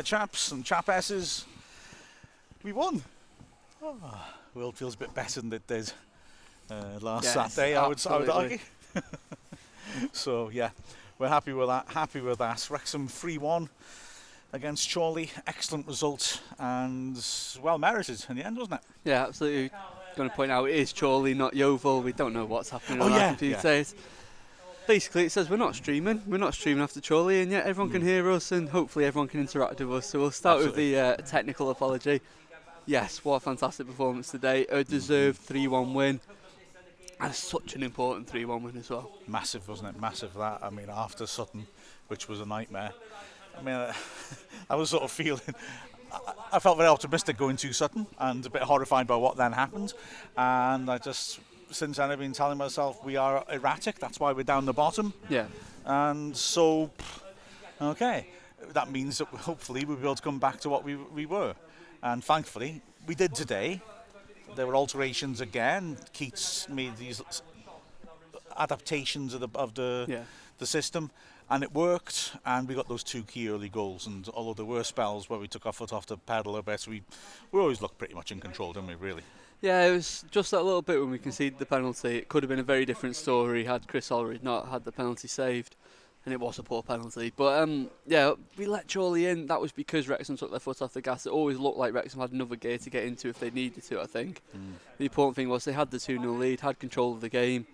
chaps and chapesses. We won. Oh, world feels a bit better than it did last Saturday, I would argue. So, yeah, we're happy with that. Wrexham 3-1 against Chorley. Excellent result and well merited in the end, wasn't it? Yeah, absolutely. Going to point out it is Chorley, not Yeovil. We don't know what's happening on our computers. Basically, it says we're not streaming after Chorley, and yet everyone can hear us, and hopefully everyone can interact with us. So we'll start with the technical apology. Yes, what a fantastic performance today. A deserved 3-1 win. And such an important 3-1 win as well. Massive, wasn't it? Massive, that. I mean, after Sutton, which was a nightmare. I mean, I was sort of feeling... I felt very optimistic going to Sutton and a bit horrified by what then happened. And I just... Since then, I've been telling myself we are erratic. That's why we're down the bottom. Yeah. And so, okay. That means that hopefully we'll be able to come back to what we were. And thankfully, we did today. There were alterations again. Keats made these adaptations of the system, and it worked. And we got those 2 key early goals. And although there were spells where we took our foot off the pedal a bit, we always looked pretty much in control, didn't we? Really. Yeah, it was just that little bit when we conceded the penalty. It could have been a very different story had Chris Ollery not had the penalty saved. And it was a poor penalty. But, we let Chorley in. That was because Wrexham took their foot off the gas. It always looked like Wrexham had another gear to get into if they needed to, I think. The important thing was they had the 2-0 lead, had control of the game.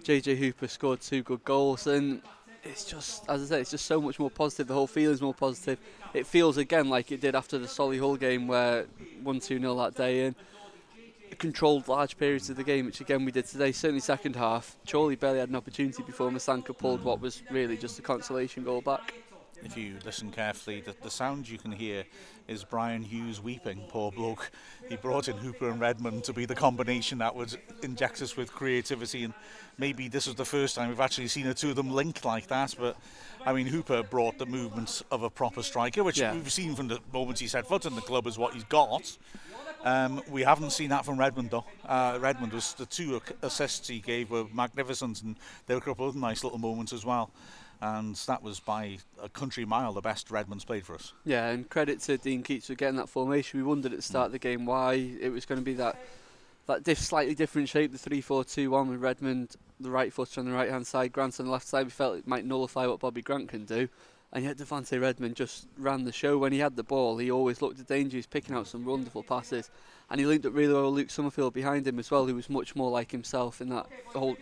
JJ Hooper scored 2 good goals. And it's just, as I say, it's just so much more positive. The whole feeling's more positive. It feels, again, like it did after the Solihull game where 1-2-0 that day in. Controlled large periods of the game, which again we did today. Certainly second half, Chorley barely had an opportunity before Masanka pulled what was really just a consolation goal back. If you listen carefully, the sound you can hear is Brian Hughes weeping, poor bloke. He brought in Hooper and Redmond to be the combination that would inject us with creativity, and maybe this was the first time we've actually seen the two of them linked like that. But I mean, Hooper brought the movements of a proper striker, which we've seen from the moment he set foot in the club is what he's got. We haven't seen that from Redmond though. Redmond was the 2 assists he gave were magnificent, and there were a couple of other nice little moments as well. And that was by a country mile the best Redmond's played for us. Yeah, and credit to Dean Keats for getting that formation. We wondered at the start of the game why it was going to be that slightly different shape, the 3-4-2-1 with Redmond, the right footer on the right hand side, Grant on the left side. We felt it might nullify what Bobby Grant can do. And yet Devante Redmond just ran the show. When he had the ball, he always looked at danger. He was picking out some wonderful passes. And he linked up really well with Luke Summerfield behind him as well, who was much more like himself in that I'm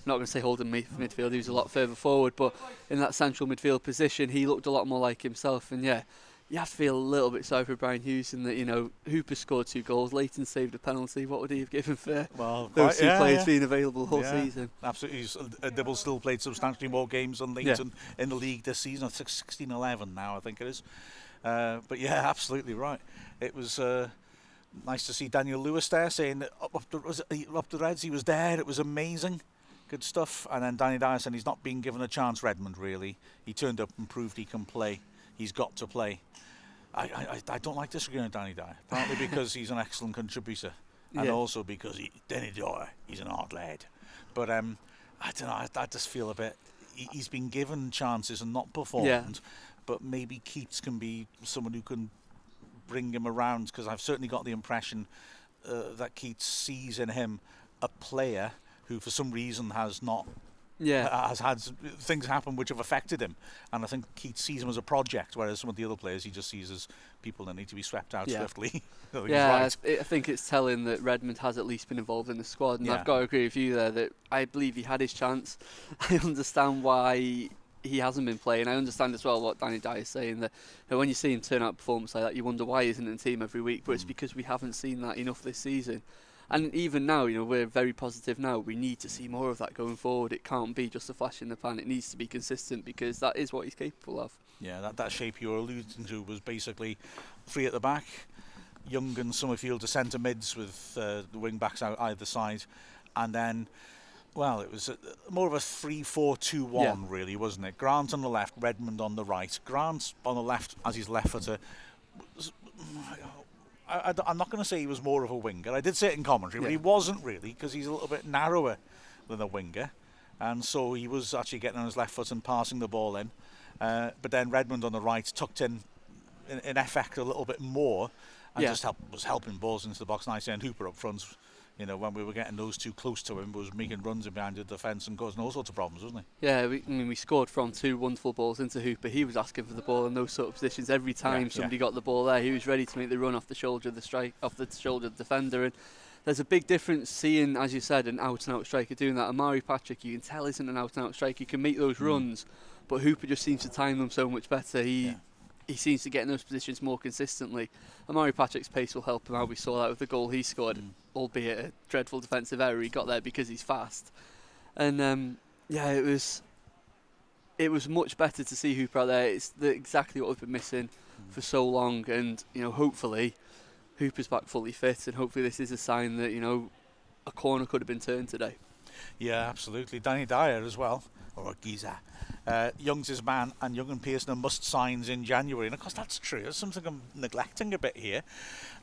not going to say holding midfield, he was a lot further forward, but in that central midfield position, he looked a lot more like himself. And yeah, you have to feel a little bit sorry for Brian Hughes in that, Hooper scored 2 goals, Leighton saved a penalty. What would he have given for those 2 players being available the whole season? Absolutely. Dibble still played substantially more games than Leighton in the league this season. I think 16-11 now, I think it is. But yeah, absolutely right. It was nice to see Daniel Lewis there saying that up the Reds, he was there. It was amazing. Good stuff. And then Danny Dyer saying he's not been given a chance, Redmond, really. He turned up and proved he can play. He's got to play. I don't like disagreeing with Danny Dyer, partly because he's an excellent contributor, and also because Danny Dyer, he's an hard lad. But I don't know, I just feel a bit... He's been given chances and not performed, but maybe Keats can be someone who can bring him around, because I've certainly got the impression that Keats sees in him a player who for some reason has had things happen which have affected him, and I think Keats sees him as a project, whereas some of the other players he just sees as people that need to be swept out swiftly. I think it's telling that Redmond has at least been involved in the squad, and I've got to agree with you there that I believe he had his chance. I understand why he hasn't been playing. I understand as well what Danny Dyer is saying, that when you see him turn out performance like that, you wonder why he isn't in the team every week, but it's because we haven't seen that enough this season. And even now, we're very positive now. We need to see more of that going forward. It can't be just a flash in the pan. It needs to be consistent, because that is what he's capable of. Yeah, that shape you were alluding to was basically 3 at the back, Young and Summerfield to centre mids with the wing backs out either side, and then, well, it was more of a 3-4-2-1 really, wasn't it? Grant on the left, Redmond on the right. Grant on the left as his left footer. I'm not going to say he was more of a winger. I did say it in commentary, but he wasn't really, because he's a little bit narrower than a winger. And so he was actually getting on his left foot and passing the ball in. But then Redmond on the right, tucked in in effect a little bit more, and Yeah. just was helping balls into the box nicely. And Hooper up front, you know, when we were getting those two close to him, was making runs in behind the defence and causing all sorts of problems, wasn't he? Yeah, we scored from 2 wonderful balls into Hooper. He was asking for the ball in those sort of positions every time somebody got the ball there. He was ready to make the run off the shoulder of the defender. And there's a big difference seeing, as you said, an out-and-out striker doing that. Amari Patrick, you can tell, isn't an out-and-out striker. He can make those runs, but Hooper just seems to time them so much better. He seems to get in those positions more consistently. Amari Patrick's pace will help him out. We saw that with the goal he scored, albeit a dreadful defensive error. He got there because he's fast. And it was much better to see Hooper out there. It's exactly what we've been missing for so long. And, you know, hopefully Hooper's back fully fit, and hopefully this is a sign that, you know, a corner could have been turned today. Yeah, absolutely. Danny Dyer as well, or Giza. Young's his man, and Young and Pearson are must signs in January. And of course that's true. It's something I'm neglecting a bit here.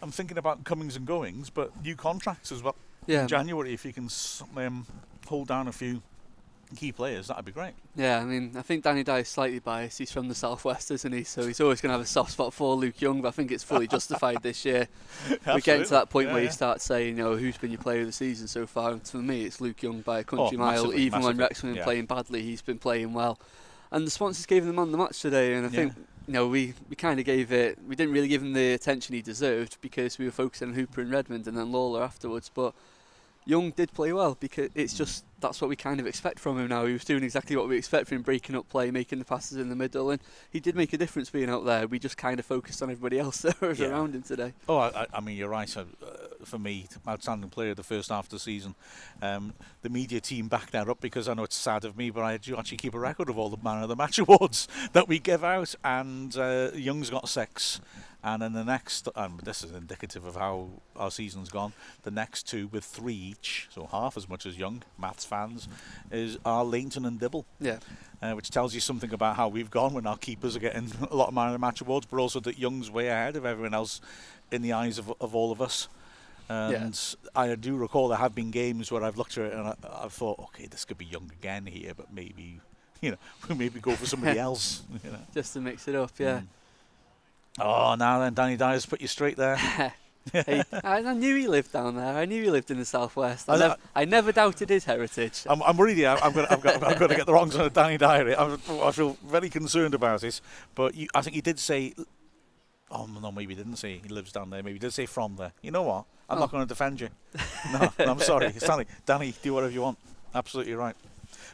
I'm thinking about comings and goings, but new contracts as well. Yeah. In January, if you can hold down a few key players, that'd be great. Yeah, I mean, I think Danny Dyer is slightly biased. He's from the southwest, isn't he? So he's always going to have a soft spot for Luke Young, but I think it's fully justified this year. We're getting to that point where you start saying, you know, who's been your player of the season so far? And for me, it's Luke Young by a country mile. Massively, Even when Wrexham been playing badly, he's been playing well. And the sponsors gave him the man of the match today, and I think, you know, we kind of gave it, we didn't really give him the attention he deserved because we were focusing on Hooper and Redmond and then Lawler afterwards, but Young did play well because it's just, that's what we kind of expect from him now. He was doing exactly what we expect from him, breaking up play, making the passes in the middle, and he did make a difference being out there. We just kind of focused on everybody else that was around him today. Oh, I mean, you're right. For me, outstanding player of the first half of the season. The media team backed that up because I know it's sad of me, but I do actually keep a record of all the Man of the Match awards that we give out, and Young's got 6. And then the next, this is indicative of how our season's gone, the next 2 with 3 each, so half as much as Young, maths fans, are Leighton and Dibble. Yeah. Which tells you something about how we've gone when our keepers are getting a lot of Man of the Match awards, but also that Young's way ahead of everyone else in the eyes of all of us. And I do recall there have been games where I've looked at it and I've thought, okay, this could be Young again here, but maybe, you know, we'll maybe go for somebody else. You know. Just to mix it up, yeah. Oh, now then, Danny Dyer's put you straight there. Hey, I knew he lived down there. I knew he lived in the southwest. I never doubted his heritage. I'm worried. I've got to get the wrongs on Danny Dyer. I feel very concerned about it. But I think he did say. Oh no, maybe he didn't say he lives down there. Maybe he did say from there. You know what? I'm not going to defend you. No, I'm sorry, Danny, do whatever you want. Absolutely right.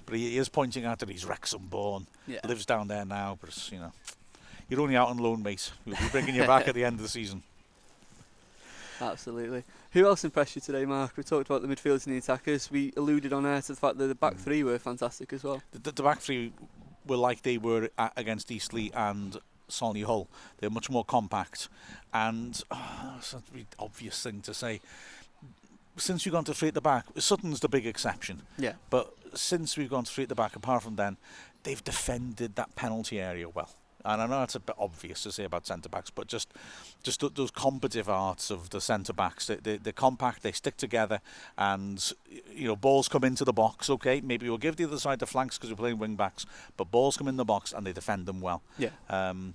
But he is pointing out that he's Wrexham born, lives down there now. But you know, you're only out on loan, mate. We'll be bringing you back at the end of the season. Absolutely. Who else impressed you today, Mark? We talked about the midfielders and the attackers. We alluded on air to the fact that the back 3 were fantastic as well. The back 3 were like they were against Eastleigh and Solihull. They're much more compact, and it's a really obvious thing to say. Since we've gone to 3 at the back, Sutton's the big exception. Yeah. But since we've gone to 3 at the back, apart from then, they've defended that penalty area well. And I know that's a bit obvious to say about centre-backs, but just those competitive arts of the centre-backs, they're compact, they stick together, and you know, balls come into the box, okay, maybe we'll give the other side the flanks because we're playing wing-backs, but balls come in the box and they defend them well. Yeah. And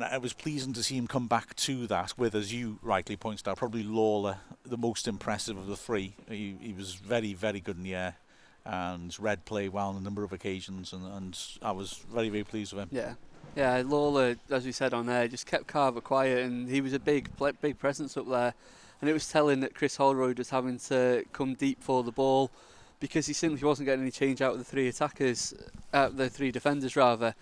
it was pleasing to see him come back to that with, as you rightly pointed out, probably Lawler, the most impressive of the 3. He was very, very good in the air. And Red played well on a number of occasions, and I was very, very pleased with him. Yeah, Lawler, as we said on there, just kept Carver quiet, and he was a big presence up there. And it was telling that Chris Holroyd was having to come deep for the ball because he simply wasn't getting any change out of the 3 attackers, the 3 defenders rather.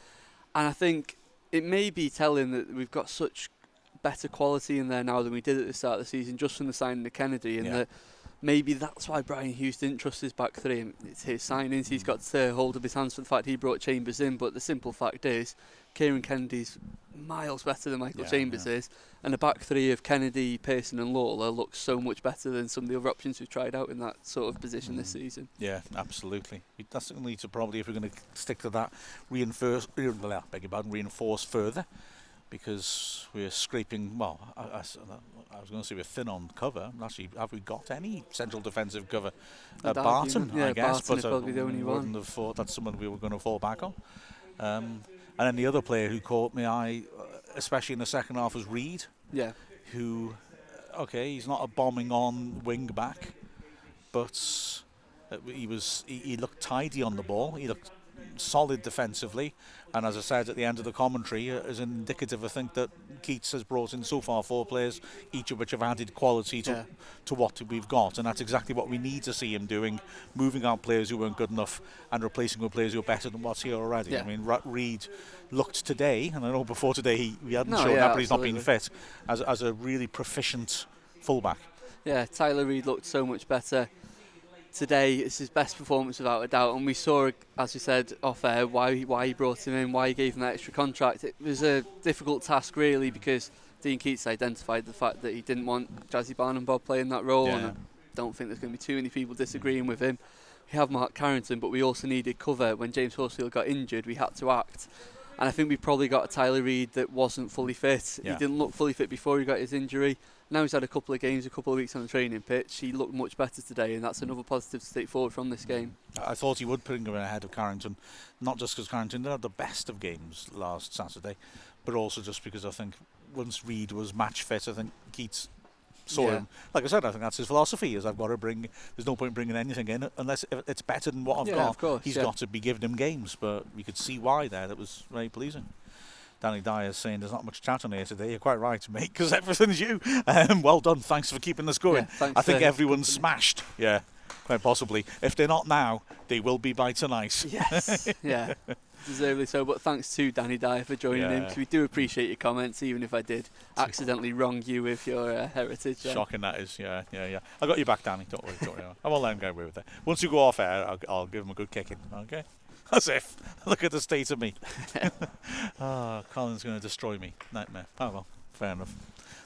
And I think it may be telling that we've got such better quality in there now than we did at the start of the season, just from the signing of Kennedy, and that maybe that's why Brian Hughes didn't trust his back 3. It's his signings. He's got to hold up his hands for the fact he brought Chambers in. But the simple fact is, Kieran Kennedy's miles better than Michael Chambers is. And the back 3 of Kennedy, Pearson and Lawler looks so much better than some of the other options we've tried out in that sort of position this season. Yeah, absolutely. That's going to need to probably, if we're going to stick to that, reinforce further. Because we're scraping, well, I was going to say we're thin on cover. Actually, have we got any central defensive cover? Barton, I guess, Barton, but I wouldn't have thought that's someone we were going to fall back on. And then the other player who caught my eye, especially in the second half, was Reed. Yeah. Who, okay, he's not a bombing on wing back, but he looked tidy on the ball. He looked solid defensively, and as I said at the end of the commentary, is indicative, I think, that Keats has brought in so far 4 players, each of which have added quality to what we've got, and that's exactly what we need to see him doing, moving out players who weren't good enough and replacing with players who are better than what's here already. Yeah. I mean, Reed looked today, and I know before today he hadn't shown that, but absolutely. he's not been fit, as a really proficient fullback. Yeah, Tyler Reed looked so much better today. It's his best performance without a doubt, and we saw, as we said off air, why he brought him in, why he gave him that extra contract. It was a difficult task really, because Dean Keats identified the fact that he didn't want Jazzy Barnum-Bob playing that role, and I don't think there's going to be too many people disagreeing with him. We have Mark Carrington, but we also needed cover. When James Horsfield got injured, we had to act. And I think we probably got a Tyler Reed that wasn't fully fit. He didn't look fully fit before he got his injury. Now he's had a couple of games, a couple of weeks on the training pitch. He looked much better today, and that's another positive to take forward from this game. I thought he would put him ahead of Carrington, not just because Carrington didn't have the best of games last Saturday, but also just because I think once Reed was match fit, I think Keats saw him. Like I said, I think that's his philosophy, is I've got to bring, there's no point bringing anything in unless it's better than what I've got. Of course, He's got to be giving him games, but we could see why there. That was very pleasing. Danny Dyer's saying there's not much chat on here today. You're quite right, mate, because everything's you. Well done. Thanks for keeping this going. I think everyone's smashed. Yeah, quite possibly. If they're not now, they will be by tonight. Yes, deservedly so. But thanks to Danny Dyer for joining in, because we do appreciate your comments, even if I did accidentally wrong you with your heritage. Shocking that is. Yeah. I got you back, Danny. Don't worry. I won't let him go away with it. Once you go off air, I'll give him a good kicking. Okay. As if. Look at the state of me. Colin's going to destroy me. Nightmare. Oh well, fair enough.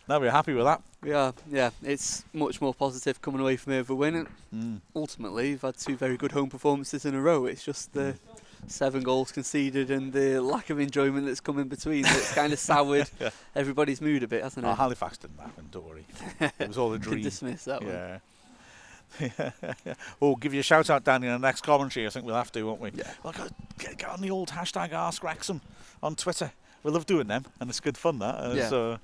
Now we're happy with that. We are, It's much more positive coming away from here with a win. Ultimately, we've had 2 very good home performances in a row. It's just the 7 goals conceded and the lack of enjoyment that's come in between that's kind of soured everybody's mood a bit, hasn't it? Halifax didn't happen, don't worry. It was all a dream. Can dismiss that one. Oh, give you a shout out, Danny, in the next commentary. I think we'll have to, won't we? Yeah. Well, get on the old hashtag Ask Wrexham on Twitter. We love doing them, and it's good fun, that. So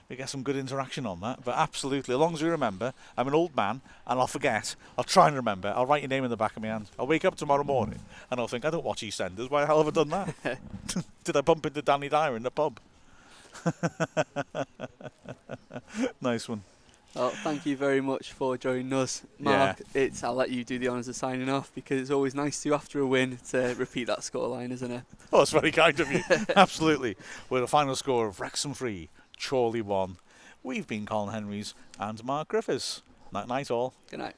we get some good interaction on that. But absolutely, as long as we remember, I'm an old man, and I'll forget. I'll try and remember. I'll write your name in the back of my hand. I'll wake up tomorrow morning, and I'll think, I don't watch EastEnders. Why the hell have I done that? Did I bump into Danny Dyer in the pub? Nice one. Well, thank you very much for joining us, Mark. I'll let you do the honours of signing off, because it's always nice to, after a win, to repeat that scoreline, isn't it? Oh, it's very kind of you. Absolutely. With a final score of Wrexham 3, Chorley 1. We've been Colin Henrys and Mark Griffiths. Night all. Good night.